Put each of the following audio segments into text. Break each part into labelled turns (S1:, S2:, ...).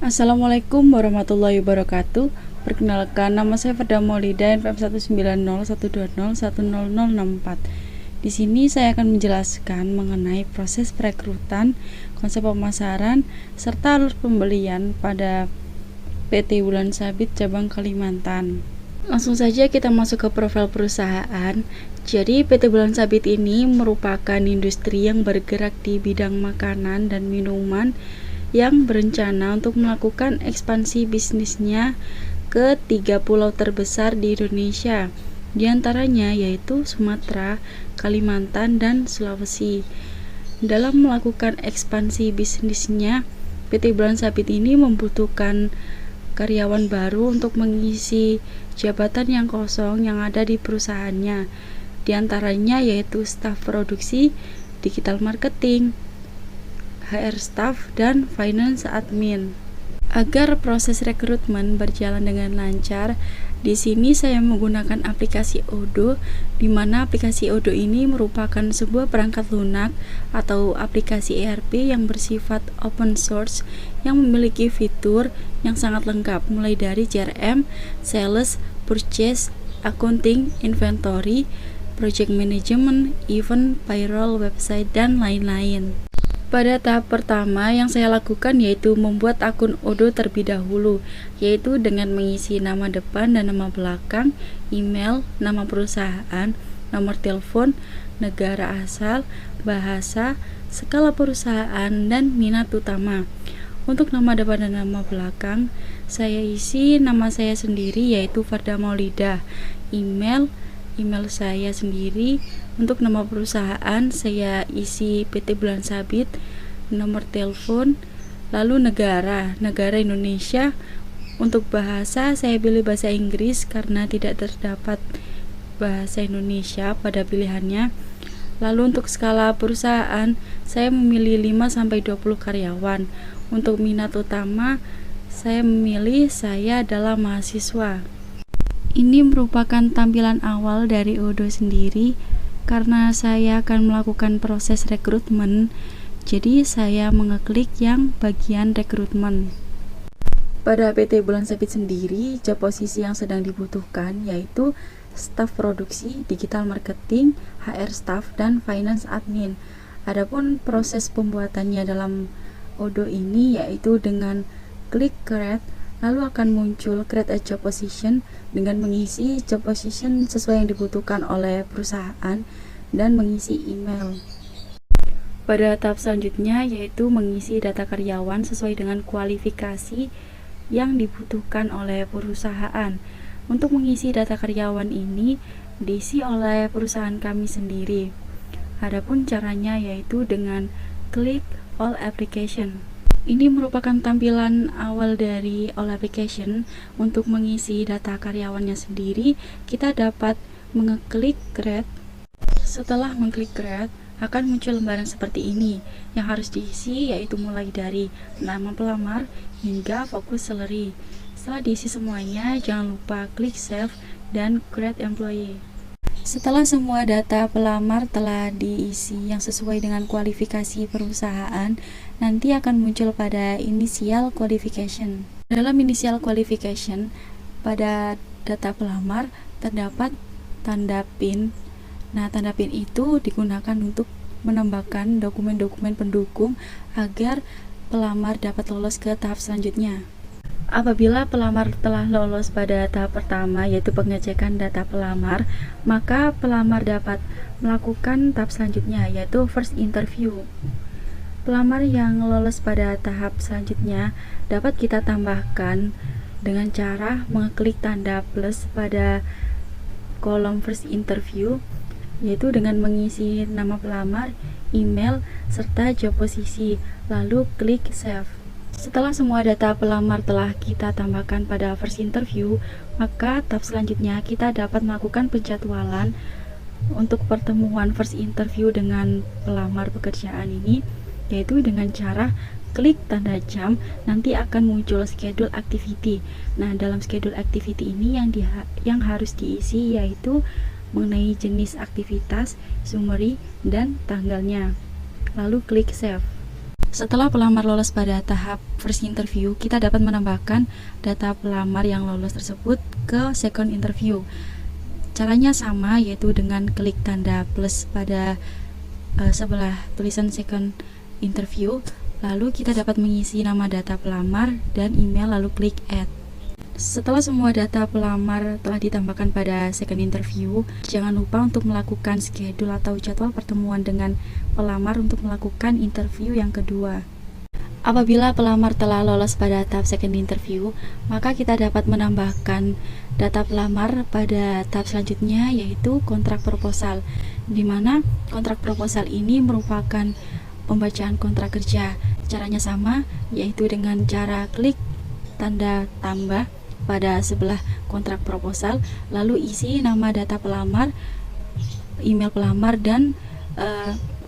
S1: Assalamualaikum warahmatullahi wabarakatuh. Perkenalkan, nama saya Farda Maulida, NPM 19012010064. Di sini saya akan menjelaskan mengenai proses perekrutan, konsep pemasaran, serta alur pembelian pada PT Bulan Sabit cabang Kalimantan. Langsung saja kita masuk ke profil perusahaan. Jadi PT Bulan Sabit ini merupakan industri yang bergerak di bidang makanan dan minuman yang berencana untuk melakukan ekspansi bisnisnya ke 3 pulau terbesar di Indonesia, di antaranya yaitu Sumatera, Kalimantan, dan Sulawesi. Dalam melakukan ekspansi bisnisnya, PT Bulan Sabit ini membutuhkan karyawan baru untuk mengisi jabatan yang kosong yang ada di perusahaannya, di antaranya yaitu staf produksi, digital marketing, HR staff, dan finance admin. Agar proses rekrutmen berjalan dengan lancar, di sini saya menggunakan aplikasi Odoo, di mana aplikasi Odoo ini merupakan sebuah perangkat lunak atau aplikasi ERP yang bersifat open source yang memiliki fitur yang sangat lengkap, mulai dari CRM, sales, purchase, accounting, inventory, project management, event, payroll, website, dan lain-lain. Pada tahap pertama yang saya lakukan yaitu membuat akun Odoo terlebih dahulu, yaitu dengan mengisi nama depan dan nama belakang, email, nama perusahaan, nomor telepon, negara asal, bahasa, skala perusahaan, dan minat utama. Untuk nama depan dan nama belakang, saya isi nama saya sendiri yaitu Farda Maulida, email saya sendiri. Untuk nama perusahaan saya isi PT Bulan Sabit, nomor telepon, lalu negara Indonesia. Untuk bahasa saya pilih bahasa Inggris karena tidak terdapat bahasa Indonesia pada pilihannya. Lalu untuk skala perusahaan saya memilih 5-20 karyawan. Untuk minat utama saya memilih saya adalah mahasiswa. Ini merupakan tampilan awal dari Odoo sendiri. Karena saya akan melakukan proses rekrutmen, jadi saya mengeklik yang bagian rekrutmen. Pada PT Bulan Sabit sendiri, job posisi yang sedang dibutuhkan yaitu staf produksi, digital marketing, HR staff, dan finance admin. Adapun proses pembuatannya dalam Odoo ini yaitu dengan klik create, lalu akan muncul create a job position dengan mengisi job position sesuai yang dibutuhkan oleh perusahaan dan mengisi email. Pada tahap selanjutnya yaitu mengisi data karyawan sesuai dengan kualifikasi yang dibutuhkan oleh perusahaan. Untuk mengisi data karyawan ini diisi oleh perusahaan kami sendiri. Adapun caranya yaitu dengan klik all application. Ini merupakan tampilan awal dari all application. Untuk mengisi data karyawannya sendiri, kita dapat mengeklik create. Setelah mengklik create, akan muncul lembaran seperti ini yang harus diisi, yaitu mulai dari nama pelamar hingga fokus salary. Setelah diisi semuanya, jangan lupa klik save dan create employee. Setelah semua data pelamar telah diisi yang sesuai dengan kualifikasi perusahaan, nanti akan muncul pada initial qualification. Dalam initial qualification, pada data pelamar terdapat tanda PIN. Nah, tanda PIN itu digunakan untuk menambahkan dokumen-dokumen pendukung agar pelamar dapat lolos ke tahap selanjutnya. Apabila pelamar telah lolos pada tahap pertama yaitu pengecekan data pelamar, maka pelamar dapat melakukan tahap selanjutnya yaitu first interview. Pelamar yang lolos pada tahap selanjutnya dapat kita tambahkan dengan cara mengeklik tanda plus pada kolom first interview, yaitu dengan mengisi nama pelamar, email, serta job posisi, lalu klik save. Setelah semua data pelamar telah kita tambahkan pada first interview, maka tahap selanjutnya kita dapat melakukan penjadwalan untuk pertemuan first interview dengan pelamar pekerjaan ini, yaitu dengan cara klik tanda jam, nanti akan muncul schedule activity. Nah, dalam schedule activity ini yang harus diisi yaitu mengenai jenis aktivitas, summary, dan tanggalnya. Lalu klik save. Setelah pelamar lolos pada tahap first interview, kita dapat menambahkan data pelamar yang lolos tersebut ke second interview. Caranya sama, yaitu dengan klik tanda plus pada sebelah tulisan second interview. Lalu kita dapat mengisi nama data pelamar dan email, lalu klik add. Setelah semua data pelamar telah ditambahkan pada second interview, jangan lupa untuk melakukan schedule atau jadwal pertemuan dengan pelamar untuk melakukan interview yang kedua. Apabila pelamar telah lolos pada tahap second interview, maka kita dapat menambahkan data pelamar pada tahap selanjutnya, yaitu kontrak proposal, di mana kontrak proposal ini merupakan pembacaan kontrak kerja. Caranya sama, yaitu dengan cara klik tanda tambah pada sebelah kontrak proposal, lalu isi nama data pelamar, email pelamar, dan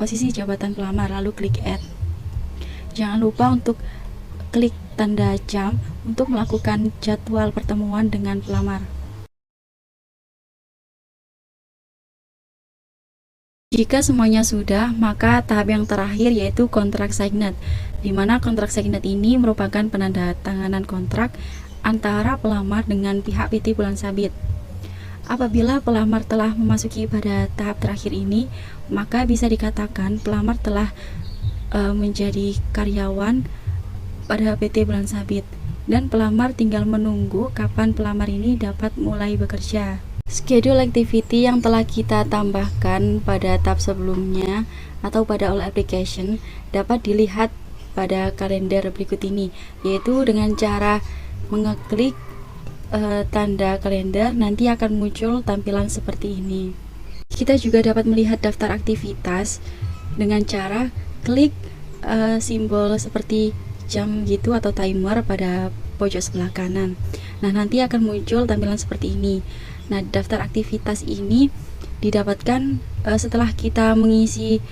S1: posisi jabatan pelamar, lalu klik add. Jangan lupa untuk klik tanda jam untuk melakukan jadwal pertemuan dengan pelamar. Jika semuanya sudah, maka tahap yang terakhir yaitu kontrak signet, di mana kontrak signet ini merupakan penandatanganan kontrak antara pelamar dengan pihak PT Bulan Sabit. Apabila pelamar telah memasuki pada tahap terakhir ini, maka bisa dikatakan pelamar telah menjadi karyawan pada PT Bulan Sabit, dan pelamar tinggal menunggu kapan pelamar ini dapat mulai bekerja. Schedule activity yang telah kita tambahkan pada tab sebelumnya atau pada all application dapat dilihat pada kalender berikut ini, yaitu dengan cara mengeklik tanda kalender, nanti akan muncul tampilan seperti ini. Kita juga dapat melihat daftar aktivitas dengan cara klik simbol seperti jam gitu atau timer pada pojok sebelah kanan. Nah, nanti akan muncul tampilan seperti ini. Nah, daftar aktivitas ini didapatkan setelah kita mengisi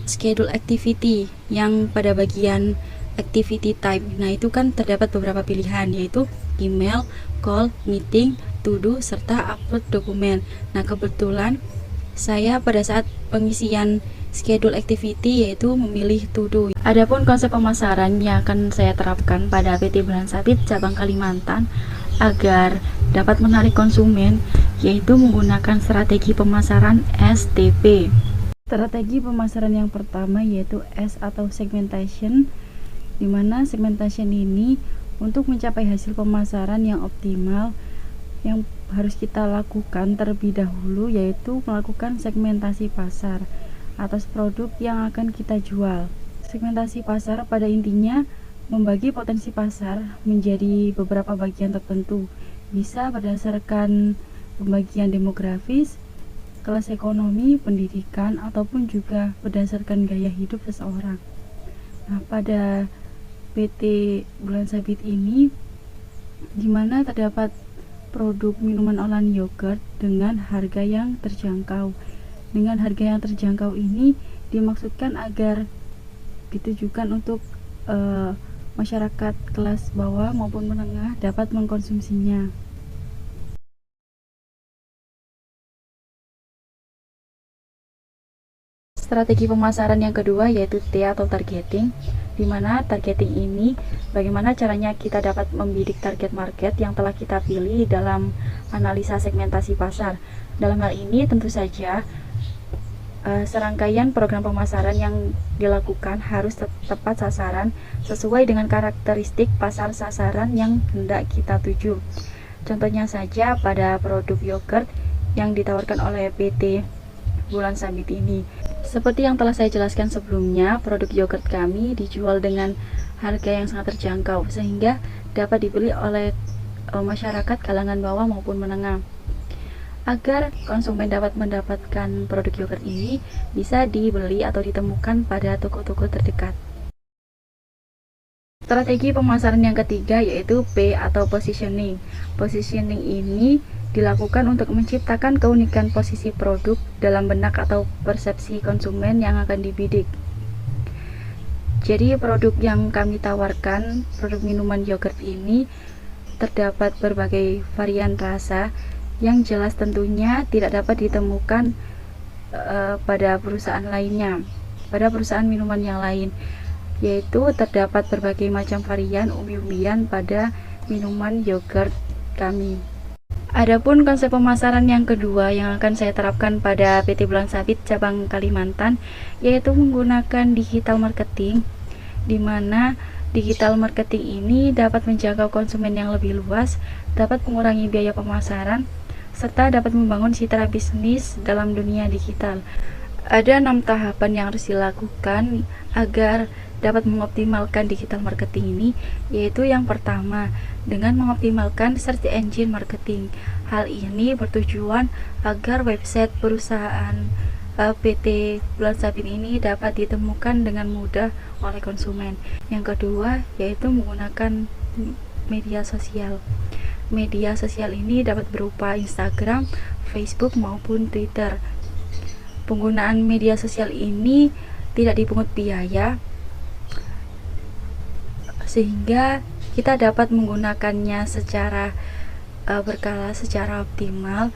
S1: schedule activity yang pada bagian activity type. Nah, itu kan terdapat beberapa pilihan, yaitu email, call, meeting, to do, serta upload dokumen. Nah, kebetulan saya pada saat pengisian schedule activity yaitu memilih to do. Adapun konsep pemasaran yang akan saya terapkan pada PT Bulan Sabit cabang Kalimantan agar dapat menarik konsumen, yaitu menggunakan strategi pemasaran STP. Strategi pemasaran yang pertama yaitu S atau segmentation, di mana segmentation ini untuk mencapai hasil pemasaran yang optimal, yang harus kita lakukan terlebih dahulu yaitu melakukan segmentasi pasar atas produk yang akan kita jual. Segmentasi pasar pada intinya membagi potensi pasar menjadi beberapa bagian tertentu, bisa berdasarkan pembagian demografis, kelas ekonomi, pendidikan, ataupun juga berdasarkan gaya hidup seseorang. Nah, pada PT Bulan Sabit ini dimana terdapat produk minuman olahan yogurt dengan harga yang terjangkau. Dengan harga yang terjangkau ini dimaksudkan agar ditujukan untuk masyarakat kelas bawah maupun menengah dapat mengkonsumsinya. Strategi pemasaran yang kedua yaitu T atau targeting, di mana targeting ini bagaimana caranya kita dapat membidik target market yang telah kita pilih dalam analisa segmentasi pasar. Dalam hal ini tentu saja serangkaian program pemasaran yang dilakukan harus tepat sasaran sesuai dengan karakteristik pasar sasaran yang hendak kita tuju. Contohnya saja pada produk yogurt yang ditawarkan oleh PT Bulan Sabit ini. Seperti yang telah saya jelaskan sebelumnya, produk yogurt kami dijual dengan harga yang sangat terjangkau sehingga dapat dibeli oleh masyarakat kalangan bawah maupun menengah. Agar konsumen dapat mendapatkan produk yogurt ini, bisa dibeli atau ditemukan pada toko-toko terdekat. Strategi pemasaran yang ketiga yaitu P atau positioning. Positioning ini dilakukan untuk menciptakan keunikan posisi produk dalam benak atau persepsi konsumen yang akan dibidik. Jadi produk yang kami tawarkan, produk minuman yogurt ini terdapat berbagai varian rasa yang jelas tentunya tidak dapat ditemukan pada perusahaan lainnya, pada perusahaan minuman yang lain, yaitu terdapat berbagai macam varian umbi-umbian pada minuman yogurt kami. Adapun konsep pemasaran yang kedua yang akan saya terapkan pada PT Bulan Sabit cabang Kalimantan, yaitu menggunakan digital marketing, di mana digital marketing ini dapat menjangkau konsumen yang lebih luas, dapat mengurangi biaya pemasaran, serta dapat membangun citra bisnis dalam dunia digital. Ada 6 tahapan yang harus dilakukan agar dapat mengoptimalkan digital marketing ini, yaitu yang pertama, dengan mengoptimalkan search engine marketing. Hal ini bertujuan agar website perusahaan PT Bulan Sabit ini dapat ditemukan dengan mudah oleh konsumen. Yang kedua, yaitu menggunakan media sosial. Media sosial ini dapat berupa Instagram, Facebook, maupun Twitter. Penggunaan media sosial ini tidak dipungut biaya, sehingga kita dapat menggunakannya secara berkala, secara optimal,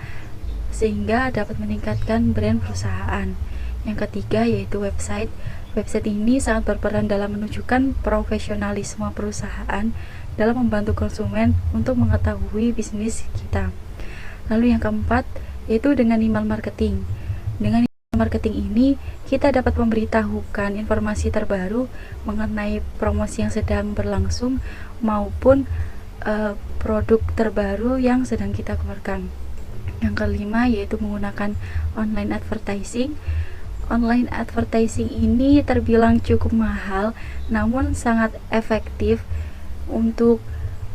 S1: sehingga dapat meningkatkan brand perusahaan. Yang ketiga, yaitu website. Website ini sangat berperan dalam menunjukkan profesionalisme perusahaan dalam membantu konsumen untuk mengetahui bisnis kita. Lalu yang keempat, yaitu dengan email marketing. Dengan marketing ini, kita dapat memberitahukan informasi terbaru mengenai promosi yang sedang berlangsung maupun produk terbaru yang sedang kita keluarkan. Yang kelima, yaitu menggunakan online advertising. Online advertising ini terbilang cukup mahal, namun sangat efektif untuk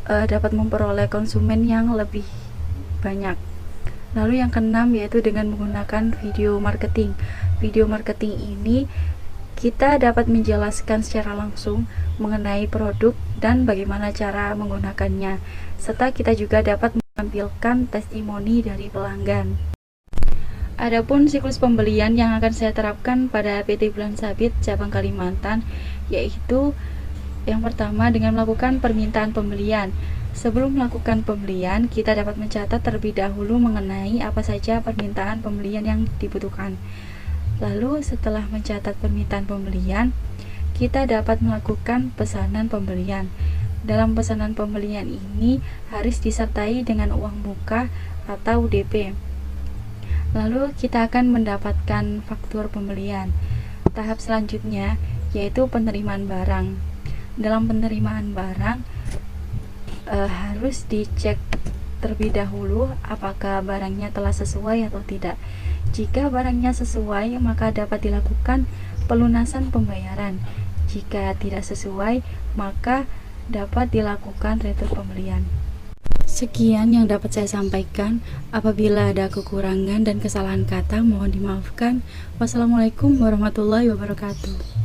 S1: dapat memperoleh konsumen yang lebih banyak. Lalu yang keenam, yaitu dengan menggunakan video marketing. Video marketing ini kita dapat menjelaskan secara langsung mengenai produk dan bagaimana cara menggunakannya, serta kita juga dapat menampilkan testimoni dari pelanggan. Adapun siklus pembelian yang akan saya terapkan pada PT Bulan Sabit cabang Kalimantan, yaitu yang pertama dengan melakukan permintaan pembelian. Sebelum melakukan pembelian, kita dapat mencatat terlebih dahulu mengenai apa saja permintaan pembelian yang dibutuhkan. Lalu setelah mencatat permintaan pembelian, kita dapat melakukan pesanan pembelian. Dalam pesanan pembelian ini harus disertai dengan uang muka atau DP. Lalu kita akan mendapatkan faktur pembelian. Tahap selanjutnya yaitu penerimaan barang. Dalam penerimaan barang harus dicek terlebih dahulu apakah barangnya telah sesuai atau tidak. Jika barangnya sesuai, maka dapat dilakukan pelunasan pembayaran. Jika tidak sesuai, maka dapat dilakukan retur pembelian. Sekian yang dapat saya sampaikan. Apabila ada kekurangan dan kesalahan kata, mohon dimaafkan. Wassalamualaikum warahmatullahi wabarakatuh.